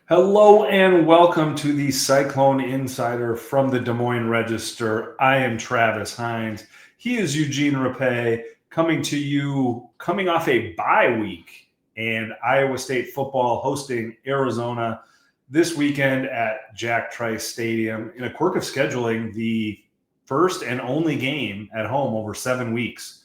Hello and welcome to the Cyclone Insider from the Des Moines Register. I am Travis Hines. He is Eugene Rapay, coming to you coming off a bye week, and Iowa State football hosting Arizona this weekend at Jack Trice Stadium. In a quirk of scheduling, the first and only game at home over 7 weeks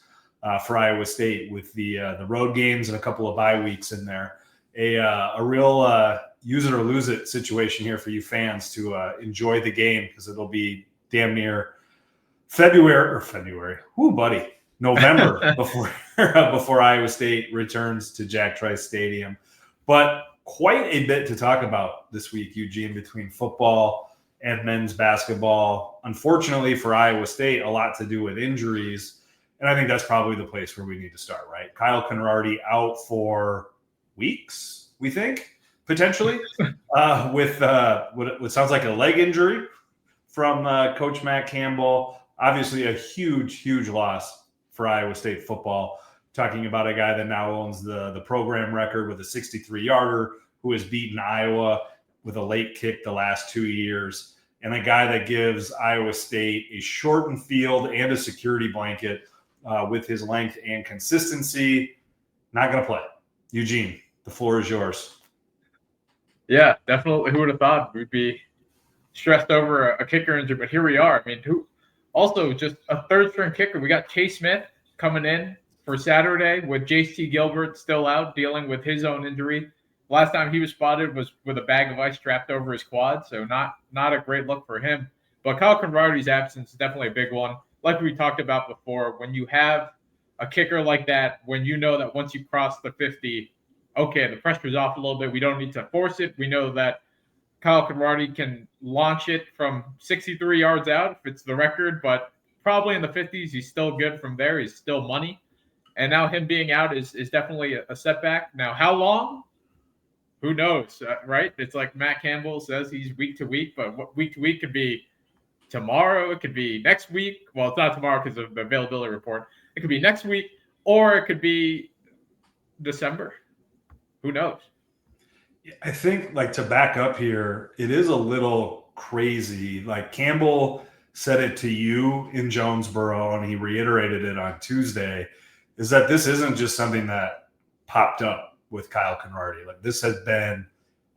for Iowa State, with the road games and a couple of bye weeks in there. A real use it or lose it situation here for you fans to enjoy the game, because it'll be damn near November before Iowa State returns to Jack Trice Stadium. But quite a bit to talk about this week, Eugene, between football and men's basketball. Unfortunately for Iowa State, a lot to do with injuries, and I think that's probably the place where we need to start, right? Kyle Konrardy out for weeks, we think, potentially, with what sounds like a leg injury from Coach Matt Campbell. Obviously a huge loss for Iowa State football. Talking about a guy that now owns the program record with a 63-yarder, who has beaten Iowa with a late kick the last 2 years, and a guy that gives Iowa State a shortened field and a security blanket with his length and consistency. Not going to play. Eugene, the floor is yours. Yeah, definitely. Who would have thought we'd be stressed over a kicker injury? But here we are. I mean, also just a third-string kicker. We got Chase Smith coming in for Saturday with J.C. Gilbert still out dealing with his own injury. Last time he was spotted was with a bag of ice strapped over his quad, so not a great look for him. But Kyle Konrardy's absence is definitely a big one. Like we talked about before, when you have a kicker like that, when you know that once you cross the 50, okay, the pressure's off a little bit. We don't need to force it. We know that Kyle Konrardy can launch it from 63 yards out if it's the record, but probably in the 50s, he's still good from there. He's still money. And now him being out is definitely a setback. Now, how long? Who knows, right? It's like Matt Campbell says he's week to week, but what week to week could be tomorrow. It could be next week. Well, it's not tomorrow because of the availability report. It could be next week, or it could be December. Who knows? I think, like, to back up here, it is a little crazy. Like, Campbell said it to you in Jonesboro, and he reiterated it on Tuesday, is that this isn't just something that popped up with Kyle Konrardy. Like, this has been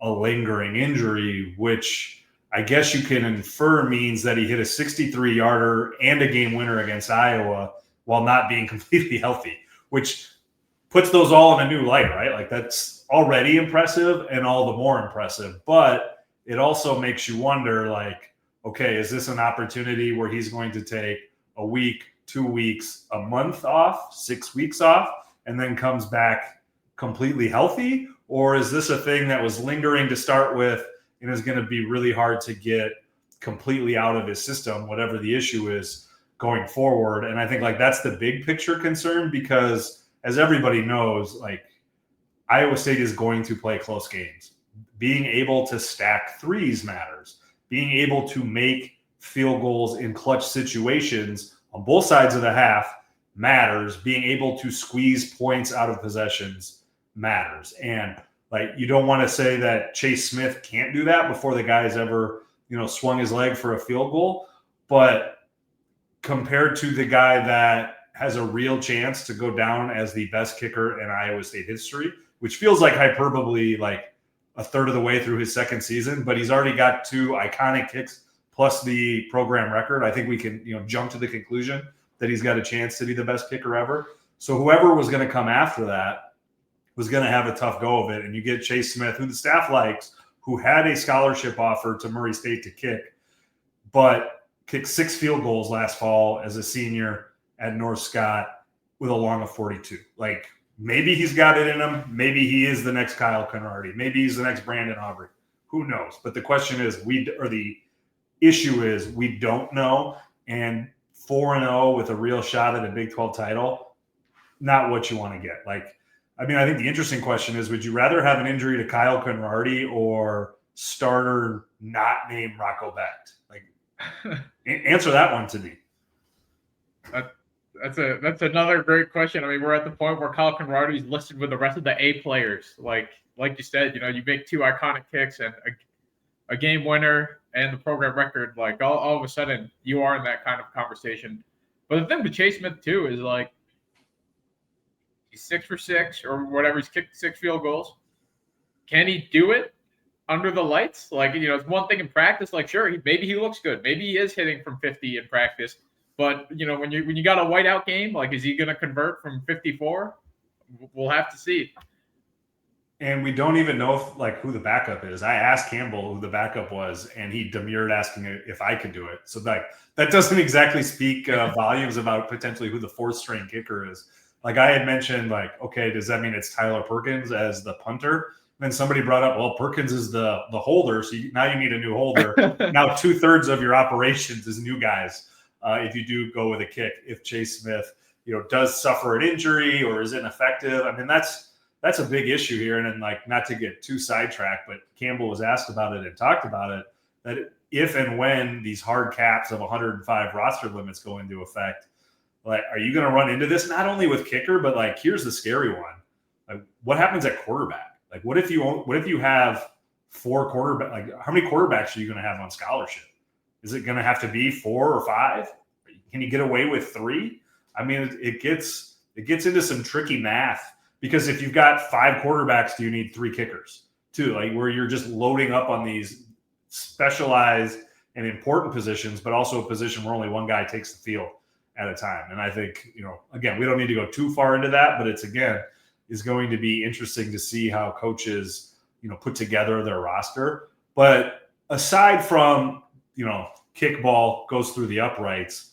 a lingering injury, which I guess you can infer means that he hit a 63-yarder and a game winner against Iowa while not being completely healthy, which puts those all in a new light, right? Like, that's already impressive and all the more impressive. But it also makes you wonder, like, okay, is this an opportunity where he's going to take a week, 2 weeks, a month off, 6 weeks off, and then comes back completely healthy? Or is this a thing that was lingering to start with and is going to be really hard to get completely out of his system, whatever the issue is going forward? And I think, like, that's the big picture concern, because as everybody knows, like, Iowa State is going to play close games. Being able to stack threes matters. Being able to make field goals in clutch situations on both sides of the half matters. Being able to squeeze points out of possessions matters. And, like, you don't want to say that Chase Smith can't do that before the guy's ever, swung his leg for a field goal. But compared to the guy that has a real chance to go down as the best kicker in Iowa State history, which feels like hyperbole, like a third of the way through his second season, but he's already got 2 iconic kicks plus the program record. I think we can, jump to the conclusion that he's got a chance to be the best kicker ever. So whoever was going to come after that was going to have a tough go of it. And you get Chase Smith, who the staff likes, who had a scholarship offer to Murray State to kick, but kicked 6 field goals last fall as a senior at North Scott with a long of 42. Like, maybe he's got it in him. Maybe he is the next Kyle Konardi. Maybe he's the next Brandon Aubrey. Who knows? But the question is, the issue is, we don't know. And 4-0 with a real shot at a Big 12 title, not what you want to get. Like, I mean, I think the interesting question is, would you rather have an injury to Kyle Konardi or starter not named Rocco Becht? Like, answer that one to me. That's another great question. I mean, we're at the point where Kyle Konrardy is listed with the rest of the A players. Like like you said, you make 2 iconic kicks and a game winner and the program record, like all of a sudden you are in that kind of conversation. But the thing with Chase Smith too is like he's 6 for 6 or whatever. He's kicked 6 field goals. Can he do it under the lights? Like, it's one thing in practice. Like, sure, maybe he looks good. Maybe he is hitting from 50 in practice. But when you got a whiteout game, like, is he going to convert from 54? We'll have to see. And we don't even know who the backup is. I asked Campbell who the backup was, and he demurred asking if I could do it. So that doesn't exactly speak volumes about potentially who the 4th string kicker is. Like I had mentioned, okay, does that mean it's Tyler Perkins as the punter? And then somebody brought up, well, Perkins is the holder, so now you need a new holder. Now 2/3 of your operations is new guys. If you do go with a kick, if Chase Smith, does suffer an injury or is ineffective, I mean that's a big issue here. And then not to get too sidetracked, but Campbell was asked about it and talked about it, that if and when these hard caps of 105 roster limits go into effect, are you going to run into this? Not only with kicker, but here's the scary one. What happens at quarterback? What if you have 4 quarterback? How many quarterbacks are you going to have on scholarship? Is it going to have to be 4 or 5? Can you get away with 3? I mean, it gets into some tricky math, because if you've got 5 quarterbacks, do you need 3 kickers too? Where you're just loading up on these specialized and important positions, but also a position where only one guy takes the field at a time. And I think, again, we don't need to go too far into that, but it's going to be interesting to see how coaches, put together their roster. But aside from, kickball goes through the uprights,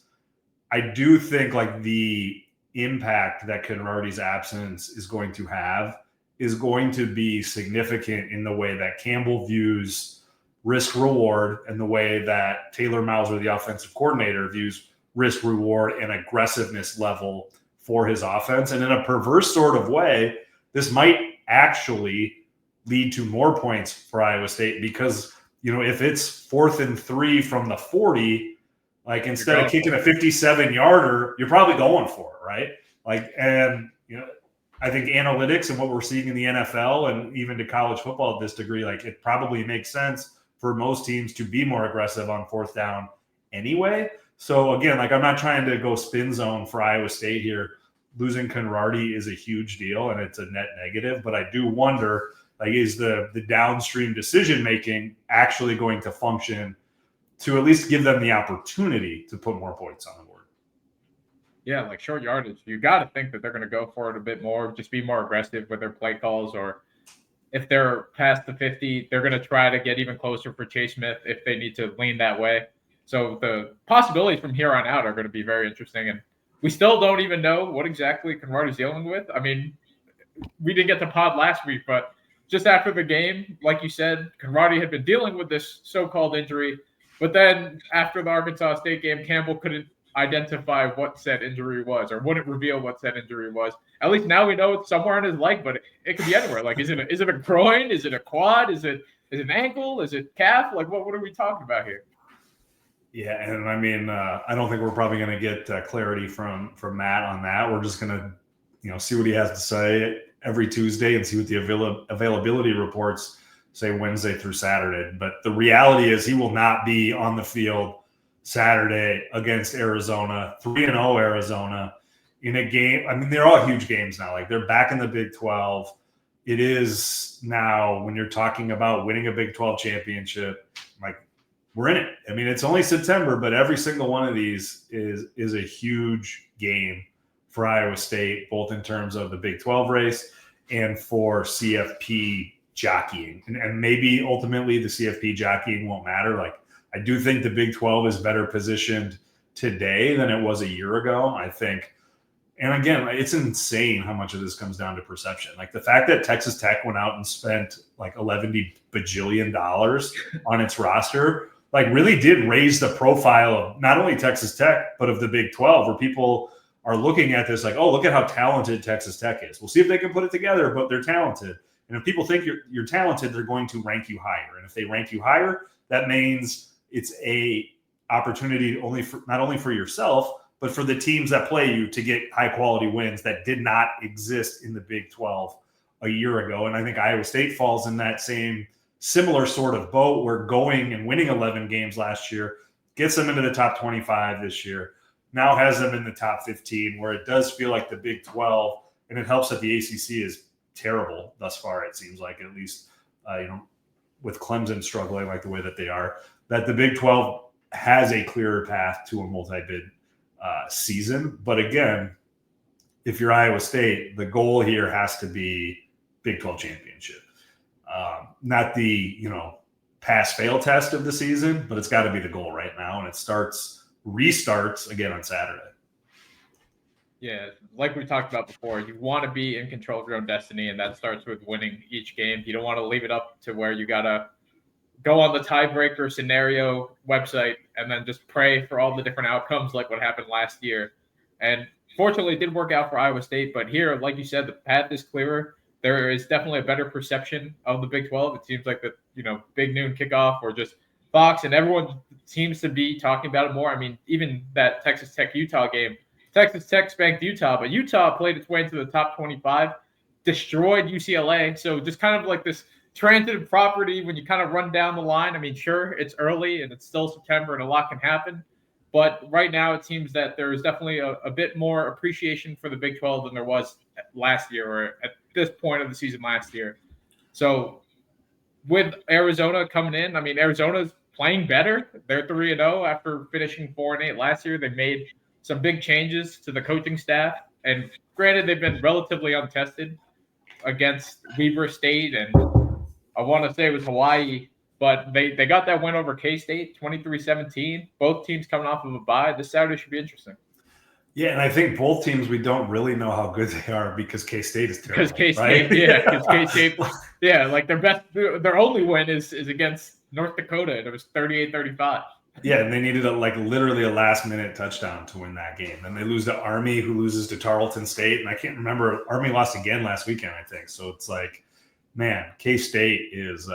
I do think the impact that Konrardy's absence is going to be significant in the way that Campbell views risk reward and the way that Taylor Mauser, the offensive coordinator, views risk reward and aggressiveness level for his offense. And in a perverse sort of way, this might actually lead to more points for Iowa State, because if it's 4th and 3 from the 40, instead of kicking a 57-yarder, you're probably going for it, right? I think analytics and what we're seeing in the NFL and even to college football at this degree, it probably makes sense for most teams to be more aggressive on 4th down anyway. So again, I'm not trying to go spin zone for Iowa State here. Losing Konrardy is a huge deal and it's a net negative, but I do wonder, is the downstream decision making actually going to function to at least give them the opportunity to put more points on the board? Yeah, short yardage, you got to think that they're going to go for it a bit more, just be more aggressive with their play calls, or if they're past the 50, they're going to try to get even closer for Chase Smith if they need to lean that way. So the possibilities from here on out are going to be very interesting. And we still don't even know what exactly Konrardy's dealing with. I mean, we didn't get the pod last week, but just after the game, like you said, Konrardy had been dealing with this so-called injury. But then after the Arkansas State game, Campbell couldn't identify what said injury was, or wouldn't reveal what said injury was. At least now we know it's somewhere in his leg, but it could be anywhere. Is it a groin? Is it a quad? Is it an ankle? Is it calf? What are we talking about here? Yeah, and I mean, I don't think we're probably going to get clarity from Matt on that. We're just going to, see what he has to say every Tuesday and see what the availability reports say Wednesday through Saturday. But the reality is he will not be on the field Saturday against Arizona, 3-0 Arizona, in a game. I mean, they're all huge games now. They're back in the Big 12. It is now, when you're talking about winning a Big 12 championship, we're in it. I mean, it's only September, but every single one of these is a huge game for Iowa State, both in terms of the Big 12 race and for CFP jockeying. And maybe ultimately the CFP jockeying won't matter. I do think the Big 12 is better positioned today than it was a year ago, I think. And again, it's insane how much of this comes down to perception. The fact that Texas Tech went out and spent $11 bajillion on its roster, really did raise the profile of not only Texas Tech, but of the Big 12, where people are looking at this oh, look at how talented Texas Tech is. We'll see if they can put it together, but they're talented. And if people think you're talented, they're going to rank you higher. And if they rank you higher, that means it's a opportunity not only for yourself, but for the teams that play you to get high quality wins that did not exist in the Big 12 a year ago. And I think Iowa State falls in that same similar sort of boat where going and winning 11 games last year gets them into the top 25 this year, now has them in the top 15, where it does feel like the Big 12, and it helps that the ACC is terrible thus far, it seems like, at least, with Clemson struggling like the way that they are, that the Big 12 has a clearer path to a multi-bid season. But again, if you're Iowa State, the goal here has to be Big 12 championship. Not the, pass-fail test of the season, but it's got to be the goal right now. And it restarts again on Saturday. Yeah, like we talked about before, you want to be in control of your own destiny, and that starts with winning each game. You don't want to leave it up to where you got to go on the tiebreaker scenario website and then just pray for all the different outcomes like what happened last year. And fortunately, it did work out for Iowa State. But here, like you said, the path is clearer. There is definitely a better perception of the Big 12. It seems like the big noon kickoff or just Fox, and everyone seems to be talking about it more. I mean, even that Texas Tech-Utah game, Texas Tech spanked Utah, but Utah played its way into the top 25, destroyed UCLA. So just kind of like this transitive property when you kind of run down the line. I mean, sure, it's early and it's still September and a lot can happen. But right now it seems that there is definitely a bit more appreciation for the Big 12 than there was last year or at this point of the season last year. So with Arizona coming in, I mean, Arizona's playing better. They're 3-0 after finishing 4-8 last year. They made some big changes to the coaching staff. And granted, they've been relatively untested against Weber State and I want to say it was Hawaii, but they got that win over K-State, 23-17. Both teams coming off of a bye. This Saturday should be interesting. Yeah, and I think both teams, we don't really know how good they are because K-State is terrible. Because K-State, right? Because K-State, like their only win is against North Dakota, and it was 38-35. Yeah, and they needed literally a last-minute touchdown to win that game. And they lose to Army, who loses to Tarleton State. And I can't remember, Army lost again last weekend, I think. So it's like, man, K-State is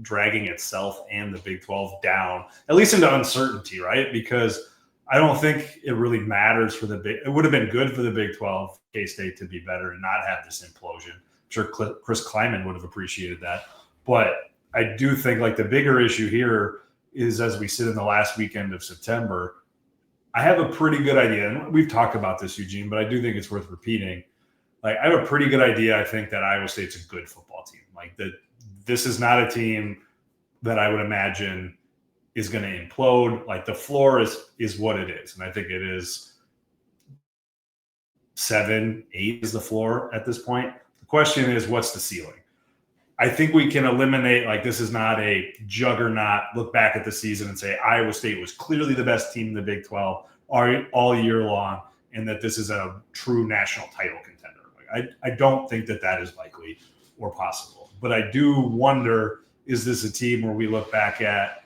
dragging itself and the Big 12 down, at least into uncertainty, right? Because I don't think it really matters for it would have been good for the Big 12, K-State, to be better and not have this implosion. I'm sure Chris Kleiman would have appreciated that. But I do think the bigger issue here is as we sit in the last weekend of September, I have a pretty good idea. And we've talked about this, Eugene, but I do think it's worth repeating. I have a pretty good idea. I think that Iowa State's a good football team. This is not a team that I would imagine is going to implode. The floor is what it is. And I think it is 7, 8 is the floor at this point. The question is, what's the ceiling? I think we can eliminate, this is not a juggernaut, look back at the season and say Iowa State was clearly the best team in the Big 12 all year long, and that this is a true national title contender. I don't think that is likely or possible. But I do wonder, is this a team where we look back at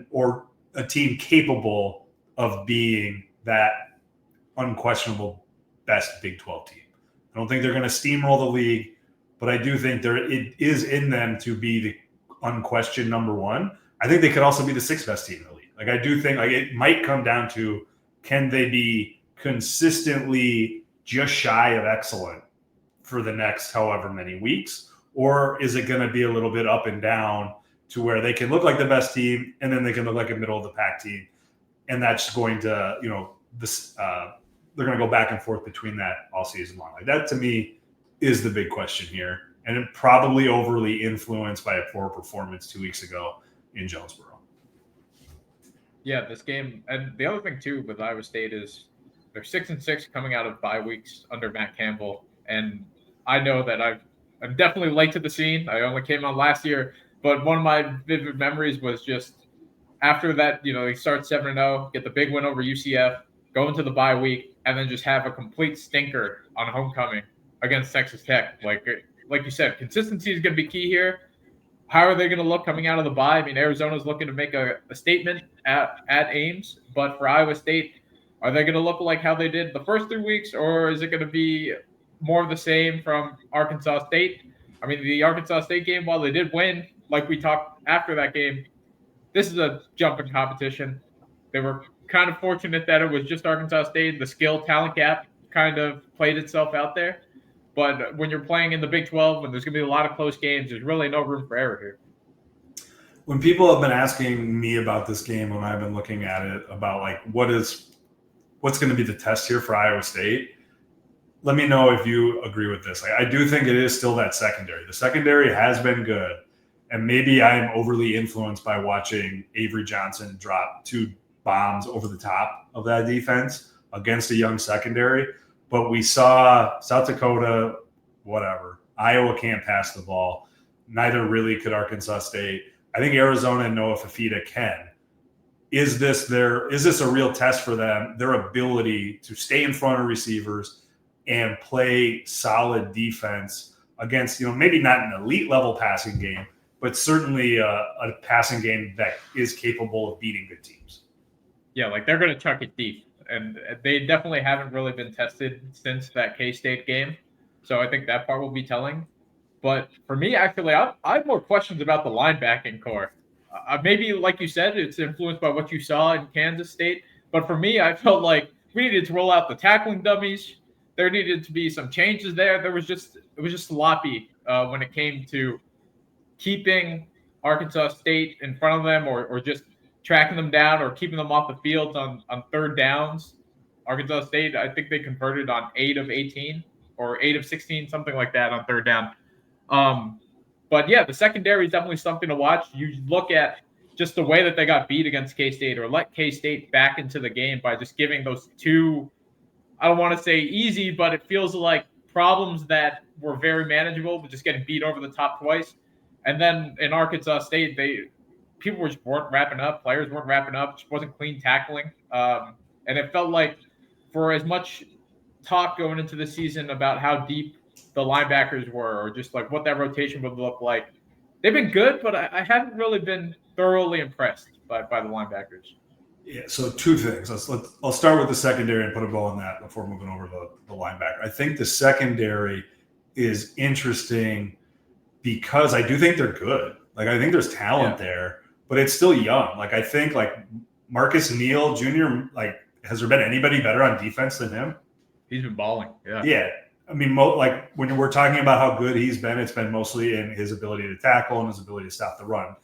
or a team capable of being that unquestionable best Big 12 team? I don't think they're going to steamroll the league. But I do think it is in them to be the unquestioned number one. I think they could also be the 6th best team in the league. I do think it might come down to, can they be consistently just shy of excellent for the next however many weeks? Or is it going to be a little bit up and down to where they can look like the best team and then they can look like a middle of the pack team? And that's going to, they're going to go back and forth between that all season long. That to me is the big question here, and it probably overly influenced by a poor performance 2 weeks ago in Jonesboro. Yeah, this game, and the other thing too with Iowa State is they're 6-6 coming out of bye weeks under Matt Campbell, and I know that I'm definitely late to the scene. I only came on last year, but one of my vivid memories was just after that, they start 7-0, get the big win over UCF, go into the bye week, and then just have a complete stinker on homecoming against Texas Tech. Like you said, consistency is going to be key here. How are they going to look coming out of the bye? I mean, Arizona's looking to make a statement at Ames, but for Iowa State, are they going to look like how they did the first 3 weeks, or is it going to be more of the same from Arkansas State? I mean, the Arkansas State game, while they did win, like we talked after that game, this is a jump in competition. They were kind of fortunate that it was just Arkansas State. The skill talent gap kind of played itself out there. But when you're playing in the Big 12, when there's going to be a lot of close games, there's really no room for error here. When people have been asking me about this game, when I've been looking at it, about like what's going to be the test here for Iowa State, let me know if you agree with this. Like, I do think it is still that secondary. The secondary has been good, and maybe I'm overly influenced by watching Avery Johnson drop 2 bombs over the top of that defense against a young secondary. But we saw South Dakota, whatever. Iowa can't pass the ball. Neither really could Arkansas State. I think Arizona and Noah Fafita can. Is this a real test for them? Their ability to stay in front of receivers and play solid defense against, maybe not an elite level passing game, but certainly a passing game that is capable of beating good teams. Yeah, like they're going to chuck it deep. And they definitely haven't really been tested since that K-State game. So I think that part will be telling. But for me, actually, I have more questions about the linebacking core. Maybe, like you said, it's influenced by what you saw in Kansas State. But for me, I felt like we needed to roll out the tackling dummies. There needed to be some changes there. It was just sloppy when it came to keeping Arkansas State in front of them or just tracking them down or keeping them off the field on third downs. Arkansas State, I think they converted on 8 of 18 or 8 of 16, something like that on third down. But yeah, the secondary is definitely something to watch. You look at just the way that they got beat against K-State or let K-State back into the game by just giving those 2, I don't want to say easy, but it feels like problems that were very manageable, but just getting beat over the top twice. And then in Arkansas State, people just weren't wrapping up. Players weren't wrapping up. Just wasn't clean tackling. And it felt like for as much talk going into the season about how deep the linebackers were or just like what that rotation would look like, they've been good, but I haven't really been thoroughly impressed by the linebackers. Yeah, so 2 things. I'll start with the secondary and put a bow on that before moving over to the linebacker. I think the secondary is interesting because I do think they're good. Like, I think there's talent there, but it's still young. Like, I think like Marcus Neal Jr., like, has there been anybody better on defense than him? He's been balling. Yeah. Yeah. I mean, like when we're talking about how good he's been, it's been mostly in his ability to tackle and his ability to stop the run.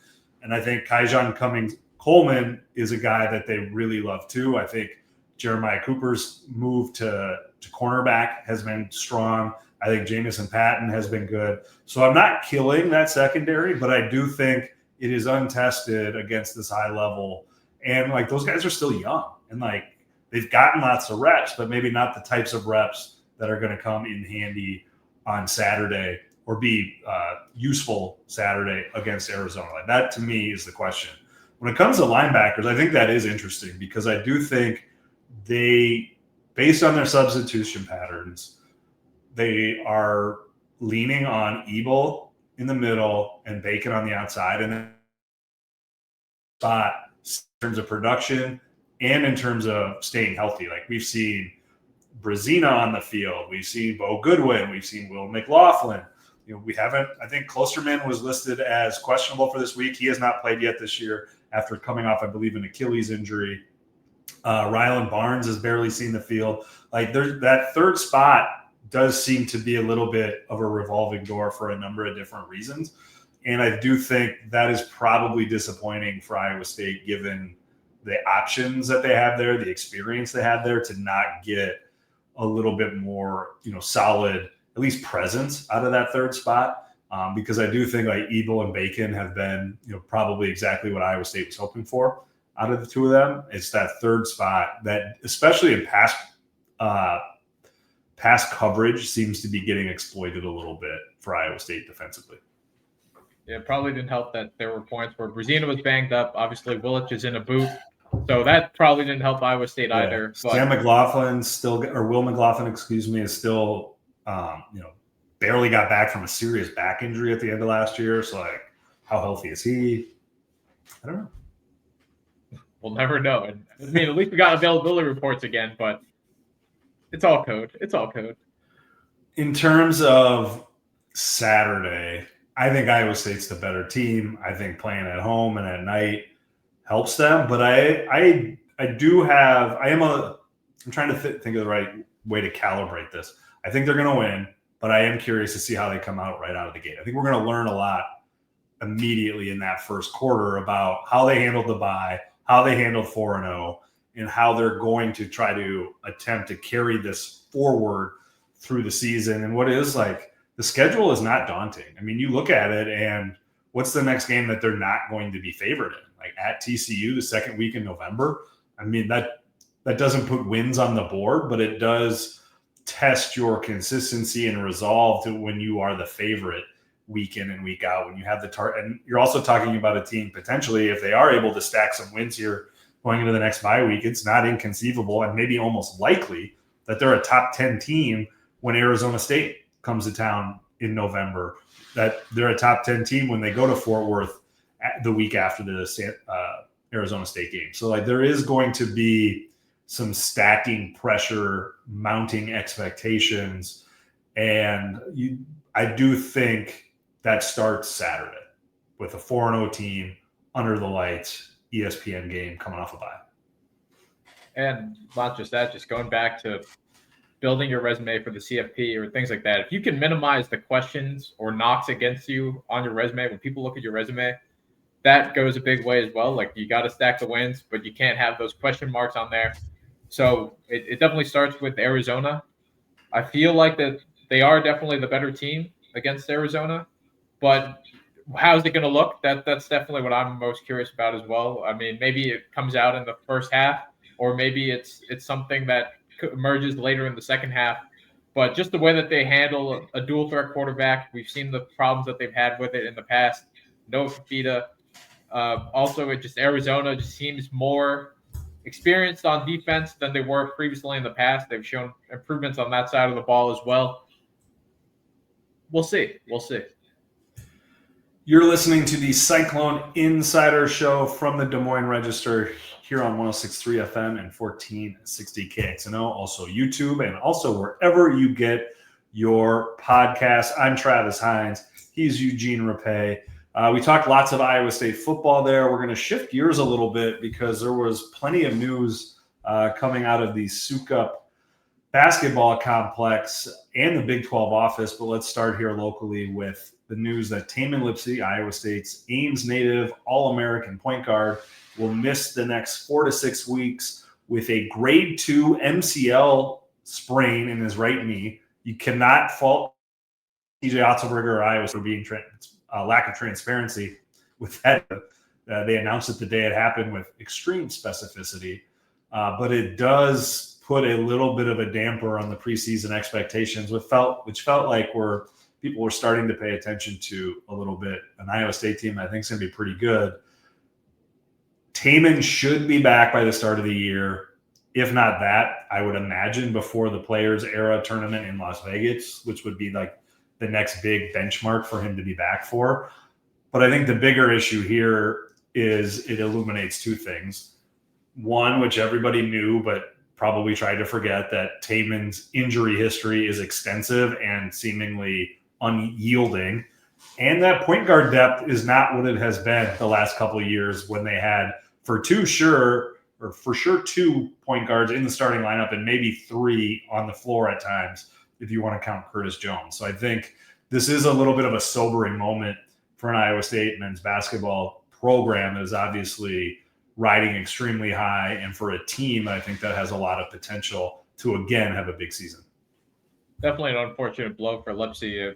And I think Kyjon Coleman is a guy that they really love too. I think Jeremiah Cooper's move to cornerback has been strong. I think Jamison Patton has been good. So I'm not killing that secondary, but I do think it is untested against this high level. And like those guys are still young and like they've gotten lots of reps, but maybe not the types of reps that are going to come in handy on Saturday or be useful Saturday against Arizona. Like that to me is the question. When it comes to linebackers, I think that is interesting because I do think they, based on their substitution patterns, they are leaning on Ebel in the middle and Bacon on the outside, and then spot in terms of production and in terms of staying healthy. Like we've seen Brazina on the field, we've seen Bo Goodwin, we've seen Will McLaughlin. We haven't. I think Klosterman was listed as questionable for this week. He has not played yet this year after coming off, I believe, an Achilles injury. Rylan Barnes has barely seen the field. Like that third spot does seem to be a little bit of a revolving door for a number of different reasons. And I do think that is probably disappointing for Iowa State, given the options that they have there, the experience they have there, to not get a little bit more, solid, at least presence out of that third spot. Because I do think like Ebel and Bacon have been, probably exactly what Iowa State was hoping for out of the two of them. It's that third spot that, especially in pass coverage, seems to be getting exploited a little bit for Iowa State defensively. Yeah, it probably didn't help that there were points where Brazina was banged up. Obviously, Willich is in a boot. So that probably didn't help Iowa State either. Sam McLaughlin is still barely got back from a serious back injury at the end of last year. So, like, how healthy is he? I don't know. We'll never know. And I mean, at least we got availability reports again, but it's all code. It's all code. In terms of Saturday, I think Iowa State's the better team. I think playing at home and at night helps them. But I'm trying to think of the right way to calibrate this. I think they're going to win. but I am curious to see how they come out right out of the gate. I think we're going to learn a lot immediately in that first quarter about how they handled the bye, how they handled 4-0, and how they're going to try to attempt to carry this forward through the season. And what is like, the schedule is not daunting. I mean, you look at it and what's the next game that they're not going to be favored in? Like at TCU the second week in November. I mean, that doesn't put wins on the board, but it does test your consistency and resolve to when you are the favorite week in and week out, when you have the target. And you're also talking about a team potentially, if they are able to stack some wins here going into the next bye week, it's not inconceivable and maybe almost likely that they're a top 10 team when Arizona State comes to town in November, that they're a top 10 team when they go to Fort Worth the week after the Arizona State game. So like there is going to be some stacking pressure, mounting expectations. And I do think that starts Saturday with a 4-0 team under the lights, ESPN game coming off a bye. And not just that, just going back to building your resume for the CFP or things like that. If you can minimize the questions or knocks against you on your resume, when people look at your resume, that goes a big way as well. Like you got to stack the wins, but you can't have those question marks on there. So it definitely starts with Arizona. I feel like that they are definitely the better team against Arizona, but how's it going to look? That's definitely what I'm most curious about as well. I mean, maybe it comes out in the first half, or maybe it's something that emerges later in the second half. But just the way that they handle a dual threat quarterback, we've seen the problems that they've had with it in the past. No Fafita. Also, it just Arizona just seems more experienced on defense than they were previously in the past. They've shown improvements on that side of the ball as well. We'll see. You're listening to the Cyclone Insider Show from the Des Moines Register here on 106.3 FM and 1460 KXNO, also YouTube, and also wherever you get your podcasts. I'm Travis Hines. He's Eugene Rapay. We talked lots of Iowa State football there. We're going to shift gears a little bit because there was plenty of news coming out of the Sukup basketball complex and the Big 12 office. But let's start here locally with the news that Tamin Lipsey, Iowa State's Ames native All-American point guard, will miss the next 4 to 6 weeks with a grade 2 MCL sprain in his right knee. You cannot fault TJ Otzelberger or Iowa for being lack of transparency with that. They announced it the day it happened with extreme specificity, but it does put a little bit of a damper on the preseason expectations, which felt like people were starting to pay attention to a little bit. An Iowa State team I think is going to be pretty good. Tamin should be back by the start of the year. If not that, I would imagine before the Players Era tournament in Las Vegas, which would be like the next big benchmark for him to be back for. But I think the bigger issue here is it illuminates two things. One, which everybody knew, but probably tried to forget, that Tamin's injury history is extensive and seemingly unyielding. And that point guard depth is not what it has been the last couple of years when they had for sure 2 point guards in the starting lineup and maybe 3 on the floor at times, if you want to count Curtis Jones. So I think this is a little bit of a sobering moment for an Iowa State men's basketball program that is obviously riding extremely high, and for a team, I think that has a lot of potential to, again, have a big season. Definitely an unfortunate blow for Lipsey.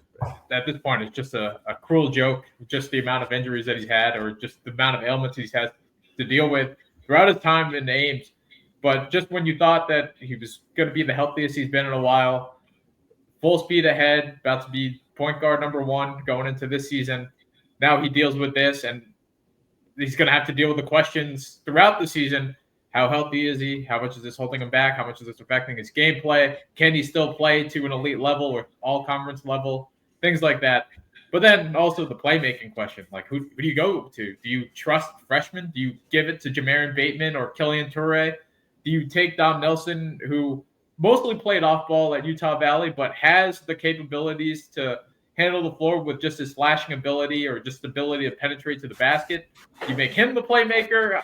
At this point, it's just a cruel joke, just the amount of injuries that he's had or just the amount of ailments he's had to deal with throughout his time in Ames. But just when you thought that he was going to be the healthiest he's been in a while, full speed ahead, about to be point guard number 1 going into this season, now he deals with this, and he's going to have to deal with the questions throughout the season. How healthy is he? How much is this holding him back? How much is this affecting his gameplay? Can he still play to an elite level or all-conference level? Things like that. But then also the playmaking question. Like, who do you go to? Do you trust freshmen? Do you give it to Jamarin Bateman or Killian Toure? Do you take Dom Nelson, who mostly played off-ball at Utah Valley, but has the capabilities to handle the floor with just his slashing ability or just the ability to penetrate to the basket? You make him the playmaker.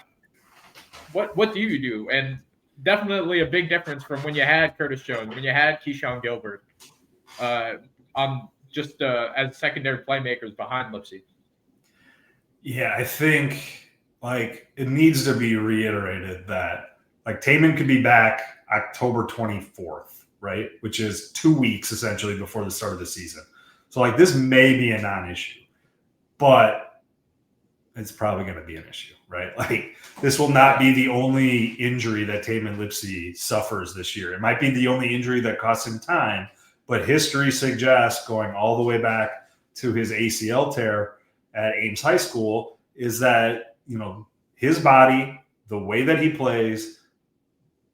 What do you do? And definitely a big difference from when you had Curtis Jones, when you had Keyshawn Gilbert. just as secondary playmakers behind Lipsey. Yeah, I think like it needs to be reiterated that like Tamin could be back October 24th, right? Which is 2 weeks essentially before the start of the season. So like this may be a non-issue, but it's probably going to be an issue, right? Like this will not be the only injury that Tamin Lipsey suffers this year. It might be the only injury that costs him time, but history suggests going all the way back to his ACL tear at Ames High School is that, you know, his body, the way that he plays,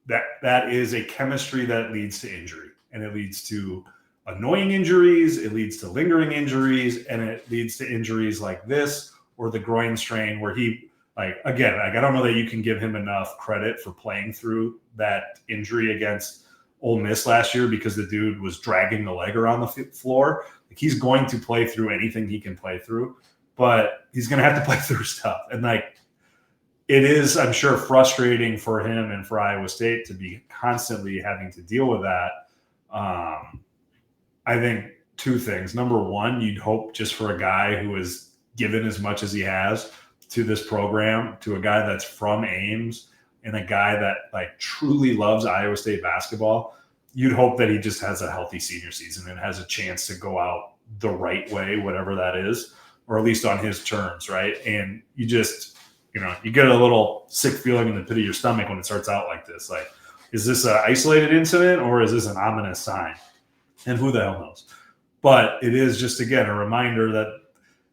that is a chemistry that leads to injury, and it leads to annoying injuries, it leads to lingering injuries, and it leads to injuries like this or the groin strain where he I don't know that you can give him enough credit for playing through that injury against Ole Miss last year because the dude was dragging the leg around the floor. Like he's going to play through anything he can play through, but he's going to have to play through stuff. And like, it is, I'm sure, frustrating for him and for Iowa State to be constantly having to deal with that. I think two things. Number one, you'd hope just for a guy who has given as much as he has to this program, to a guy that's from Ames and a guy that like truly loves Iowa State basketball, you'd hope that he just has a healthy senior season and has a chance to go out the right way, whatever that is, or at least on his terms, right? And you just, you know, you get a little sick feeling in the pit of your stomach when it starts out like this. Like, is this an isolated incident or is this an ominous sign? And who the hell knows? But it is just, again, a reminder that,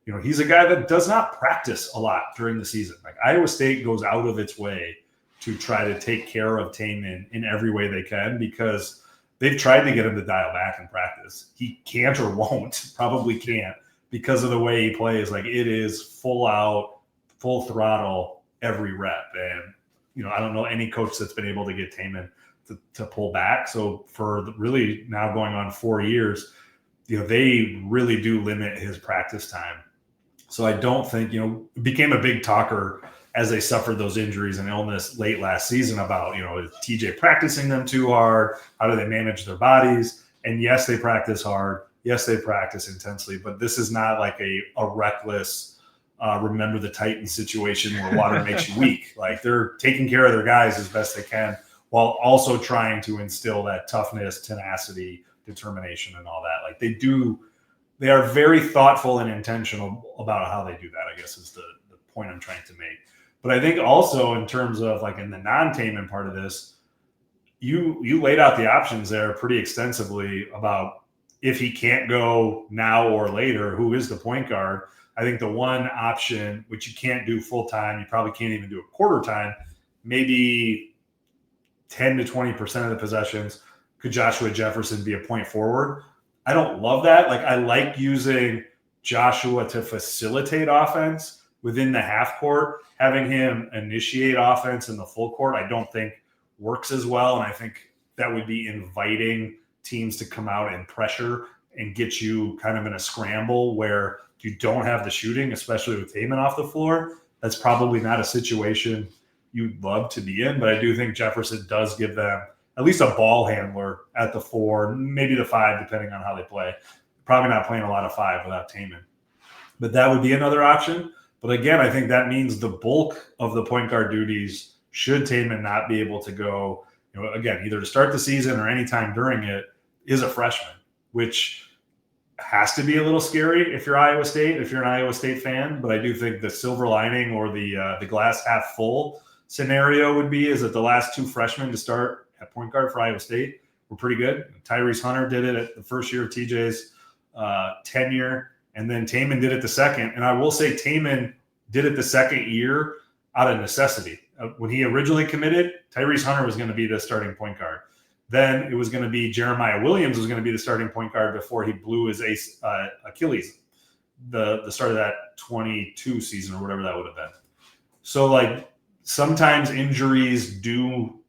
you know, he's a guy that does not practice a lot during the season. Like Iowa State goes out of its way to try to take care of Tamin in every way they can because they've tried to get him to dial back in practice. He can't or won't, probably can't, because of the way he plays. Like it is full out, full throttle every rep. And, you know, I don't know any coach that's been able to get Tamin to pull back. So for really now going on 4 years, you know, they really do limit his practice time. So I don't think, you know, it became a big talker as they suffered those injuries and illness late last season about, you know, is TJ practicing them too hard? How do they manage their bodies? And yes, they practice hard. Yes, they practice intensely, but this is not like a reckless, remember the Titans situation where water makes you weak. Like they're taking care of their guys as best they can while also trying to instill that toughness, tenacity, determination, and all that. Like they are very thoughtful and intentional about how they do that, I guess is the point I'm trying to make. But I think also in terms of like in the non-Tamin part of this, you laid out the options there pretty extensively about if he can't go now or later, who is the point guard. I think the one option, which you can't do full time, you probably can't even do a quarter time, maybe 10 to 20% of the possessions, could Joshua Jefferson be a point forward? I don't love that. Like I like using Joshua to facilitate offense within the half court. Having him initiate offense in the full court, I don't think works as well. And I think that would be inviting teams to come out and pressure and get you kind of in a scramble where you don't have the shooting, especially with Tamin off the floor. That's probably not a situation you'd love to be in, but I do think Jefferson does give them at least a ball handler at the 4, maybe the 5, depending on how they play. Probably not playing a lot of 5 without Tamin. But that would be another option. But again, I think that means the bulk of the point guard duties, should Tamin not be able to go, you know, again, either to start the season or anytime during it, is a freshman, which has to be a little scary if you're Iowa State, if you're an Iowa State fan. But I do think the silver lining or the glass half full scenario would be is that the last 2 freshmen to start at point guard for Iowa State were pretty good. Tyrese Hunter did it at the first year of TJ's tenure, and then Tamin did it the second. And I will say Tamin did it the second year out of necessity. When he originally committed, Tyrese Hunter was going to be the starting point guard. Then it was going to be Jeremiah Williams was going to be the starting point guard before he blew his Achilles, the start of that 22 season or whatever that would have been. So like sometimes injuries do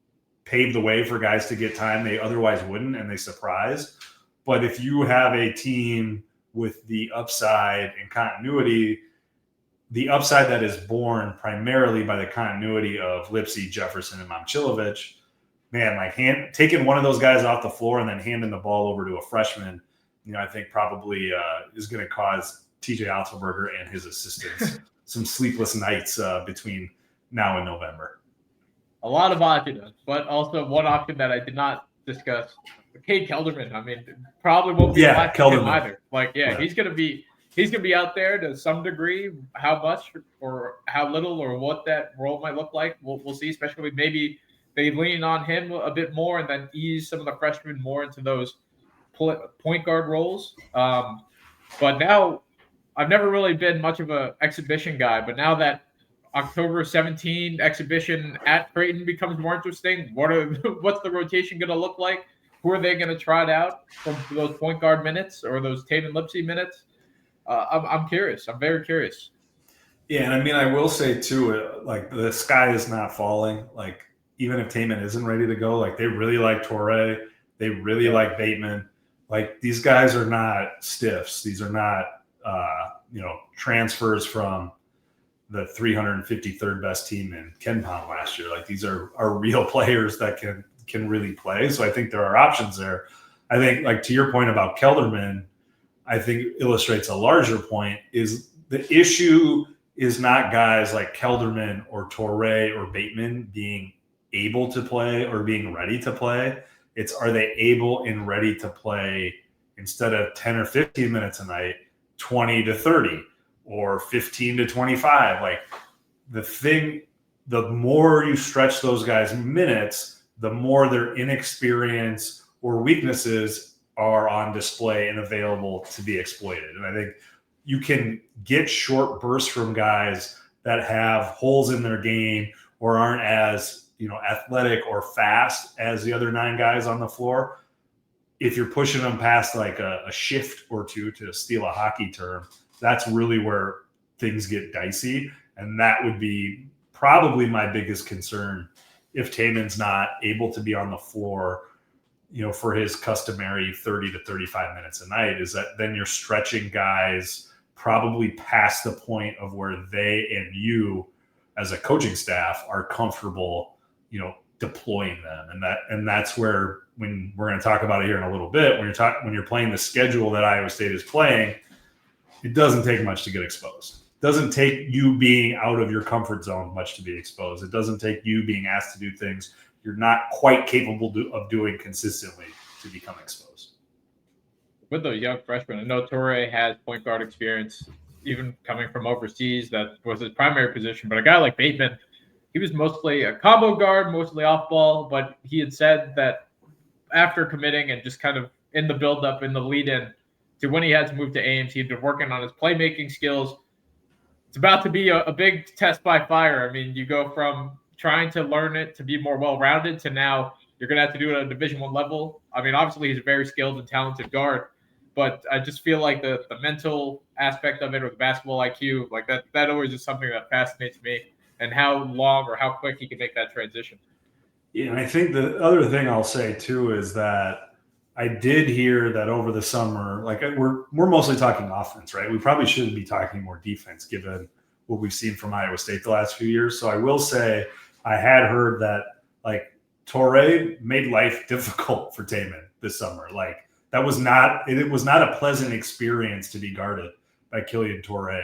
pave the way for guys to get time they otherwise wouldn't, and they surprise. But if you have a team with the upside and continuity, the upside that is born primarily by the continuity of Lipsey, Jefferson, and Momcilovic, man, like taking one of those guys off the floor and then handing the ball over to a freshman I think probably is going to cause TJ Otzelberger and his assistants some sleepless nights between now and November. A lot of options, but also one option that I did not discuss, Cade Kelderman. I mean, probably won't be left for him either. He's gonna be out there to some degree. How much or how little or what that role might look like, we'll see. Especially maybe they lean on him a bit more and then ease some of the freshmen more into those point guard roles. But now, I've never really been much of an exhibition guy, but now that October 17 exhibition at Creighton becomes more interesting, what's the rotation going to look like? Who are they going to trot out from those point guard minutes or those Tamin Lipsey minutes? I'm curious. I'm very curious. Yeah, and I mean, I will say too, like the sky is not falling. Like even if Tamin isn't ready to go, like they really like Torrey, they really like Bateman. Like these guys are not stiffs. These are not transfers from the 353rd best team in KenPom last year. Like these are real players that can really play. So I think there are options there. I think, like to your point about Kelderman, I think illustrates a larger point. Is the issue is not guys like Kelderman or Torrey or Bateman being able to play or being ready to play. It's are they able and ready to play instead of 10 or 15 minutes a night, 20 to 30 or 15 to 25. Like the more you stretch those guys' minutes, the more their inexperience or weaknesses are on display and available to be exploited. And I think you can get short bursts from guys that have holes in their game or aren't as athletic or fast as the other 9 guys on the floor. If you're pushing them past like a shift or two, to steal a hockey term, that's really where things get dicey. And that would be probably my biggest concern if Tamin's not able to be on the floor, for his customary 30 to 35 minutes a night, is that then you're stretching guys probably past the point of where they and you as a coaching staff are comfortable, deploying them. And that's where, when we're going to talk about it here in a little bit, when you're playing the schedule that Iowa State is playing, it doesn't take much to get exposed. It doesn't take you being out of your comfort zone much to be exposed. It doesn't take you being asked to do things you're not quite capable of doing consistently to become exposed. With those young freshmen, I know Torrey has point guard experience, even coming from overseas. That was his primary position. But a guy like Bateman, he was mostly a combo guard, mostly off ball. But he had said that after committing and just kind of in the build-up, in the lead-in to when he had to move to Ames, he'd been working on his playmaking skills. It's about to be a big test by fire. I mean, you go from trying to learn it to be more well-rounded to now you're going to have to do it at a Division I level. I mean, obviously he's a very skilled and talented guard, but I just feel like the mental aspect of it, or the basketball IQ, like that always is something that fascinates me, and how long or how quick he can make that transition. Yeah, and I think the other thing I'll say too is that I did hear that over the summer, like we're mostly talking offense, right? We probably shouldn't be talking more defense given what we've seen from Iowa State the last few years. So I will say I had heard that like Torrey made life difficult for Tamin this summer. Like it was not a pleasant experience to be guarded by Killian Torrey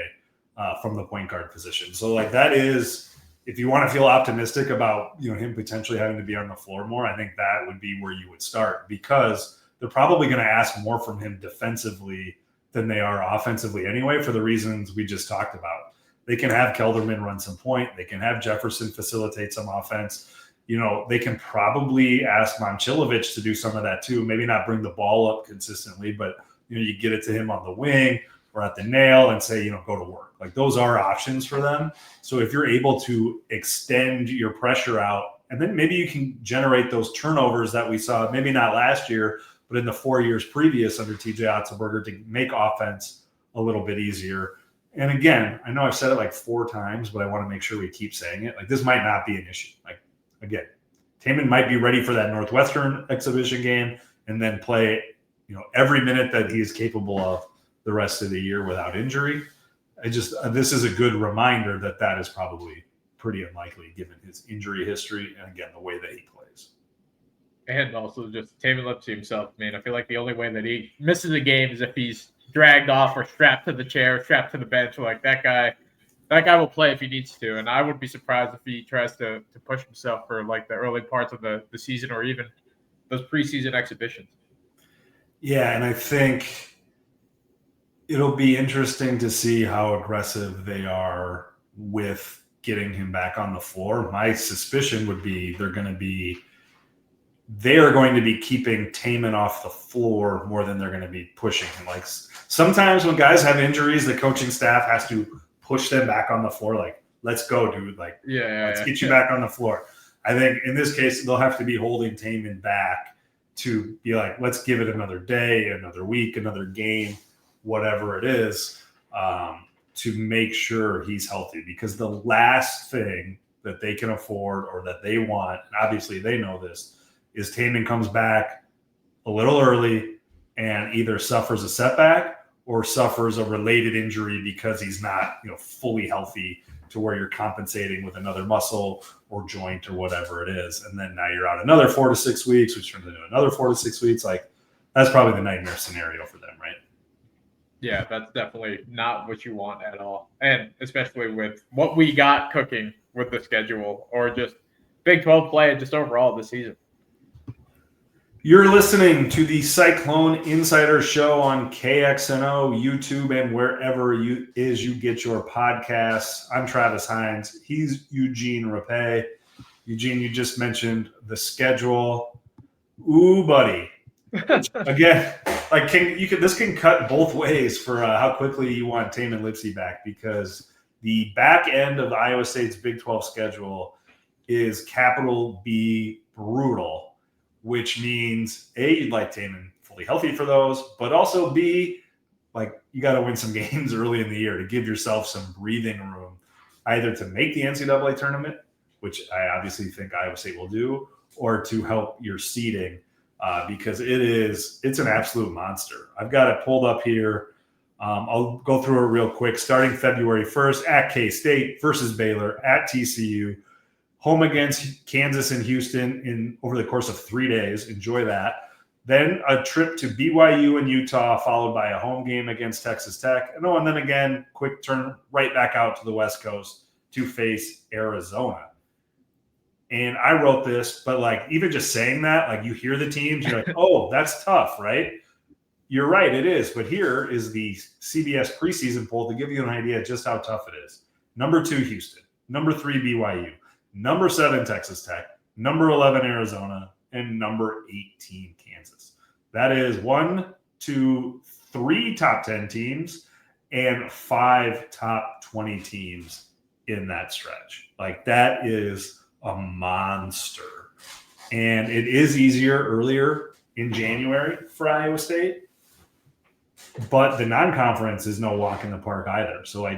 from the point guard position. So like that is, if you want to feel optimistic about him potentially having to be on the floor more, I think that would be where you would start, because they're probably going to ask more from him defensively than they are offensively anyway, for the reasons we just talked about. They can have Kelderman run some point. They can have Jefferson facilitate some offense. They can probably ask Momcilovic to do some of that too. Maybe not bring the ball up consistently, but you get it to him on the wing or at the nail and say, go to work. Like those are options for them. So if you're able to extend your pressure out, and then maybe you can generate those turnovers that we saw, maybe not last year, but in the 4 years previous under TJ Otzelberger, to make offense a little bit easier. And again, I know I've said it like 4 times, but I want to make sure we keep saying it. Like this might not be an issue. Like again, Tamin might be ready for that Northwestern exhibition game and then play, every minute that he is capable of the rest of the year without injury. This is a good reminder that is probably pretty unlikely given his injury history and again the way that he plays. And also just Tamin Lipsey himself, man. I feel like the only way that he misses a game is if he's dragged off or strapped to the chair, strapped to the bench. Like that guy will play if he needs to. And I would be surprised if he tries to push himself for like the early parts of the season or even those preseason exhibitions. Yeah, and I think it'll be interesting to see how aggressive they are with getting him back on the floor. My suspicion would be they are going to be keeping Tamin off the floor more than they're going to be pushing him. Like sometimes when guys have injuries, the coaching staff has to push them back on the floor. Like, let's go, dude. Like, let's get you back on the floor. I think in this case, they'll have to be holding Tamin back to be like, let's give it another day, another week, another game, whatever it is, to make sure he's healthy. Because the last thing that they can afford or that they want, and obviously they know this, is Tamin comes back a little early and either suffers a setback or suffers a related injury because he's not, fully healthy to where you're compensating with another muscle or joint or whatever it is. And then now you're out another 4 to 6 weeks, which turns into another 4 to 6 weeks. Like, that's probably the nightmare scenario for them, right? Yeah, that's definitely not what you want at all. And especially with what we got cooking with the schedule or just Big 12 play just overall this season. You're listening to the Cyclone Insider Show on KXNO, YouTube, and wherever you get your podcasts. I'm Travis Hines. He's Eugene Rapay. Eugene, you just mentioned the schedule. Ooh, buddy. Again, like this can cut both ways for how quickly you want Tamin Lipsey back, because the back end of Iowa State's Big 12 schedule is capital B brutal. Which means A, you'd like Tamin fully healthy for those, but also B, like you got to win some games early in the year to give yourself some breathing room, either to make the NCAA tournament, which I obviously think Iowa State will do, or to help your seeding, because it's an absolute monster. I've got it pulled up here. I'll go through it real quick. Starting February 1st at K-State versus Baylor, at TCU, home against Kansas and Houston over the course of 3 days. Enjoy that. Then a trip to BYU and Utah, followed by a home game against Texas Tech. And then again, quick turn right back out to the West Coast to face Arizona. And I wrote this, but like even just saying that, like you hear the teams, you're like, oh, that's tough, right? You're right, it is. But here is the CBS preseason poll to give you an idea just how tough it is. Number 2, Houston. Number 3, BYU. Number 7, Texas Tech, number 11, Arizona, and number 18, Kansas. That is 1, 2, 3 top 10 teams and 5 top 20 teams in that stretch. Like, that is a monster. And it is easier earlier in January for Iowa State, but the non-conference is no walk in the park either. So, like,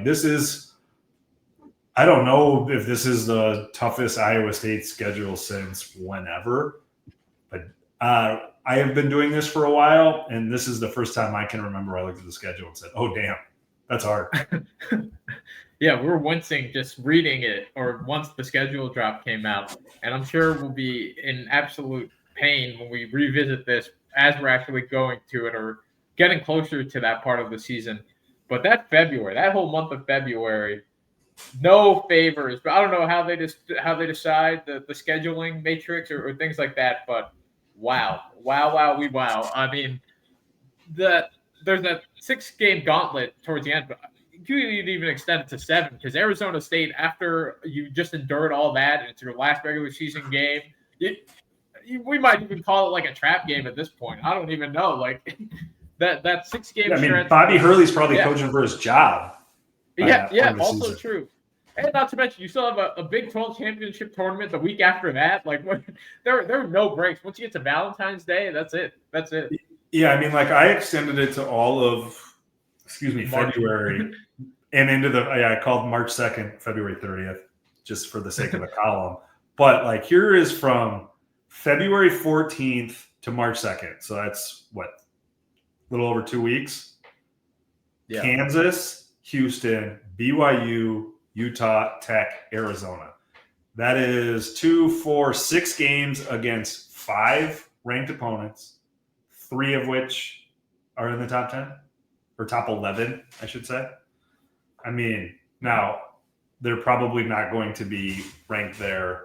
I don't know if this is the toughest Iowa State schedule since whenever, but I have been doing this for a while, and this is the first time I can remember I looked at the schedule and said, oh, damn, that's hard. Yeah, we were wincing just reading it, or once the schedule drop came out, and I'm sure we'll be in absolute pain when we revisit this as we're actually going to it or getting closer to that part of the season. But that whole month of February, no favors, but I don't know how they decide the scheduling matrix or things like that. But wow. I mean, there's that 6-game gauntlet towards the end, but you could even extend it to 7 because Arizona State, after you just endured all that and it's your last regular season game, we might even call it like a trap game at this point. I don't even know. Like that 6-game. I mean, Bobby Hurley's probably coaching for his job. Yeah, also season. True. And not to mention, you still have a Big 12 championship tournament the week after that. Like, there are no breaks. Once you get to Valentine's Day, that's it. Yeah, I mean, like, I extended it to all of, February and into I called March 2nd, February 30th, just for the sake of the column. But, like, here is from February 14th to March 2nd. So that's, a little over 2 weeks? Yeah. Kansas, Houston, BYU, Utah, Tech, Arizona. That is 2, 4, 6 games against 5 ranked opponents, 3 of which are in the top 10 or top 11, I should say. I mean, now they're probably not going to be ranked there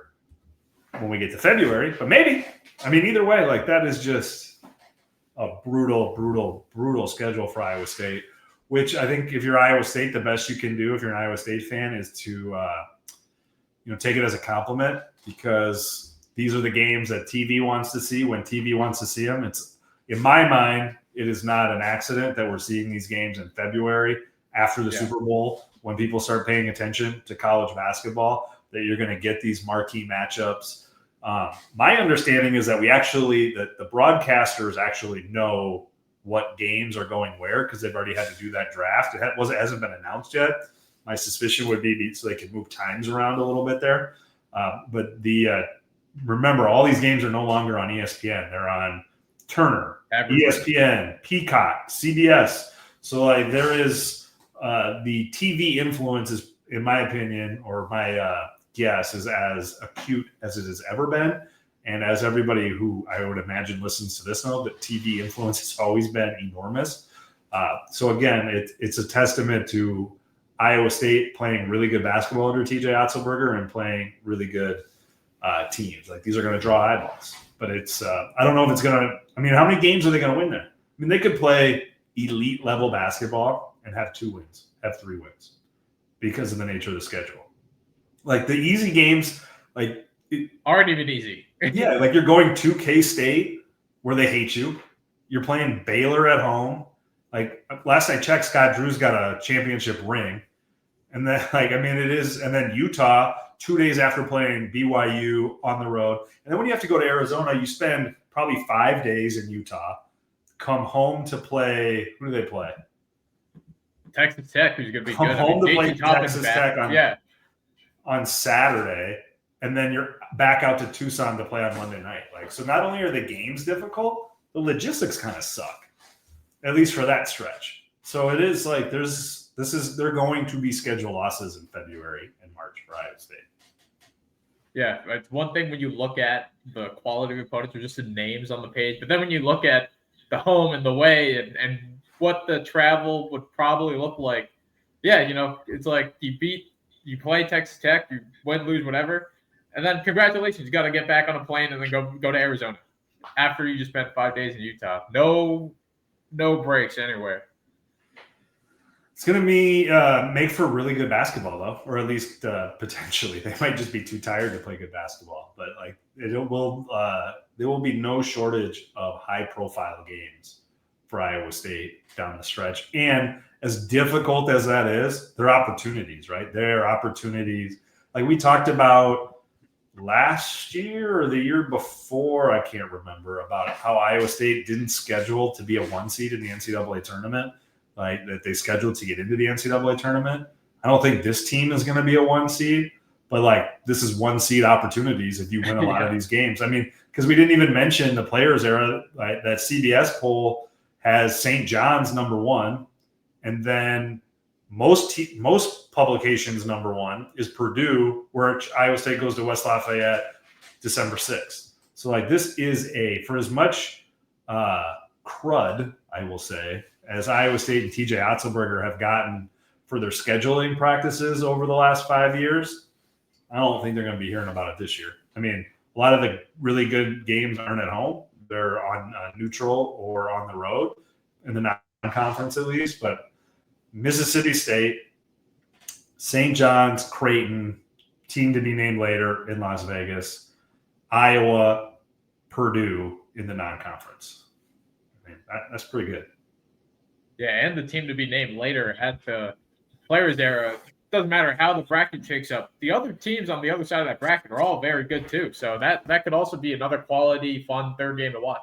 when we get to February, but maybe. I mean, either way, like that is just a brutal schedule for Iowa State, which I think if you're Iowa State, the best you can do if you're an Iowa State fan is to take it as a compliment, because these are the games that TV wants to see when TV wants to see them. It's, in my mind, it is not an accident that we're seeing these games in February after the Super Bowl, when people start paying attention to college basketball, that you're going to get these marquee matchups. My understanding is that the broadcasters actually know what games are going where, because they've already had to do that draft. It hasn't been announced yet. My suspicion would be so they can move times around a little bit there. But remember, all these games are no longer on ESPN. They're on Turner, ESPN, Peacock, CBS. So like there is the TV influence is, in my opinion, or my guess, is as acute as it has ever been. And as everybody who I would imagine listens to this know, that TV influence has always been enormous. So again, it's a testament to Iowa State playing really good basketball under TJ Otzelberger and playing really good teams. Like, these are going to draw eyeballs. But it's I don't know if it's going to – I mean, how many games are they going to win there? I mean, they could play elite level basketball and have 2 wins, have 3 wins, because of the nature of the schedule. Like, the easy games, like – aren't even easy. Yeah, like you're going to K-State where they hate you. You're playing Baylor at home. Like, last I checked, Scott Drew's got a championship ring. And then, it is – and then Utah – 2 days after playing BYU on the road. And then when you have to go to Arizona, you spend probably 5 days in Utah, come home to play – who do they play? Texas Tech, who's going to be come good. Home to play Texas Tech on Saturday, and then you're back out to Tucson to play on Monday night. Like, so not only are the games difficult, the logistics kind of suck, at least for that stretch. So it is like they're going to be schedule losses in February and March for Iowa State. Yeah, it's one thing when you look at the quality of opponents or just the names on the page, but then when you look at the home and the way and what the travel would probably look like, it's like you play Texas Tech, you win, lose, whatever, and then congratulations, you got to get back on a plane and then go to Arizona after you just spent 5 days in Utah. No breaks anywhere. It's going to be make for really good basketball, though, or at least potentially. They might just be too tired to play good basketball. But there will be no shortage of high-profile games for Iowa State down the stretch. And as difficult as that is, they're opportunities, right? They're opportunities. Like we talked about last year or the year before, I can't remember, about how Iowa State didn't schedule to be a 1 seed in the NCAA tournament. Like, that they scheduled to get into the NCAA tournament. I don't think this team is going to be a 1 seed, but this is 1 seed opportunities if you win a lot of these games. I mean, because we didn't even mention the players era. Right? That CBS poll has St. John's number 1, and then most publications number 1 is Purdue, where Iowa State goes to West Lafayette December 6th. So this is for as much crud, I will say, as Iowa State and TJ Otzelberger have gotten for their scheduling practices over the last 5 years, I don't think they're going to be hearing about it this year. I mean, a lot of the really good games aren't at home. They're on neutral or on the road, in the non-conference at least. But Mississippi State, St. John's, Creighton, team to be named later in Las Vegas, Iowa, Purdue in the non-conference. I mean, that's pretty good. Yeah, and the team to be named later at the Players era. Doesn't matter how the bracket shakes up. The other teams on the other side of that bracket are all very good too. So that could also be another quality, fun third game to watch.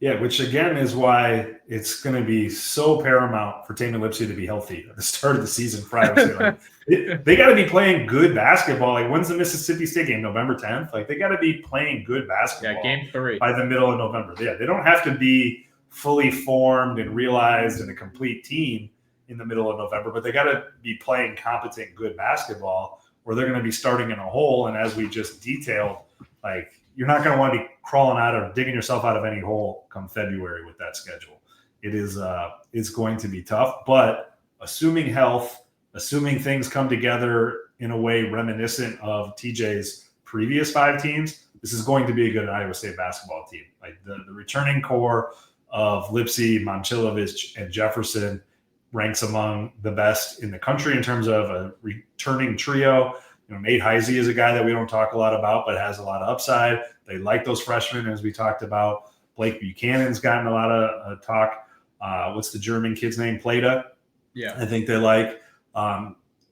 Yeah, which again is why it's going to be so paramount for Tamin Lipsey to be healthy at the start of the season for Iowa State. They got to be playing good basketball. When's the Mississippi State game? November 10th? They got to be playing good basketball. Yeah, game 3 by the middle of November. Yeah, they don't have to be fully formed and realized and a complete team in the middle of November, but they got to be playing competent, good basketball, or they're going to be starting in a hole. And as we just detailed, like, you're not going to want to be crawling out or digging yourself out of any hole come February with that schedule. It's going to be tough, but assuming health, assuming things come together in a way reminiscent of TJ's previous 5 teams, this is going to be a good Iowa State basketball team. Like the returning core of Lipsey, Momcilovic, and Jefferson ranks among the best in the country in terms of a returning trio. Nate Heise is a guy that we don't talk a lot about, but has a lot of upside. They like those freshmen, as we talked about. Blake Buchanan's gotten a lot of talk. What's the German kid's name? Plata. Yeah, I think they like.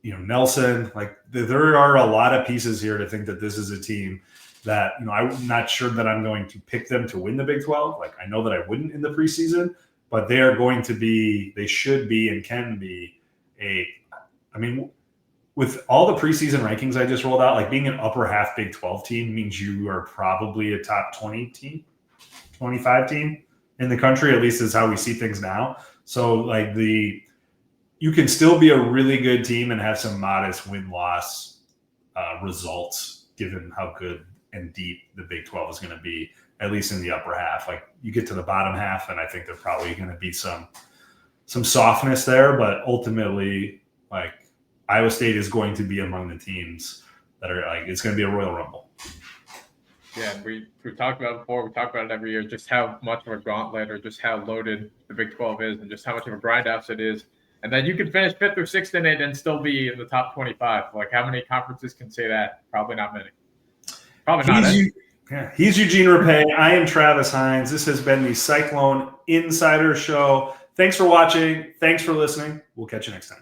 Nelson. Like, there are a lot of pieces here to think that this is a team that, I'm not sure that I'm going to pick them to win the Big 12. Like, I know that I wouldn't in the preseason, but they are going to be, they should be and can be with all the preseason rankings I just rolled out, like being an upper half Big 12 team means you are probably a top 20 team, 25 team in the country, at least is how we see things now. So like you can still be a really good team and have some modest win-loss results given how good and deep the Big 12 is going to be, at least in the upper half. Like, you get to the bottom half, and I think there's probably going to be some softness there, but ultimately, like, Iowa State is going to be among the teams that are like, it's going to be a Royal Rumble. Yeah, we talked about it before. We talk about it every year, just how much of a gauntlet or just how loaded the Big 12 is and just how much of a grindhouse it is. And then you can finish 5th or 6th in it and still be in the top 25. Like, how many conferences can say that? Probably not many. Probably not. He's Eugene Rapay. I am Travis Hines. This has been the Cyclone Insider Show. Thanks for watching. Thanks for listening. We'll catch you next time.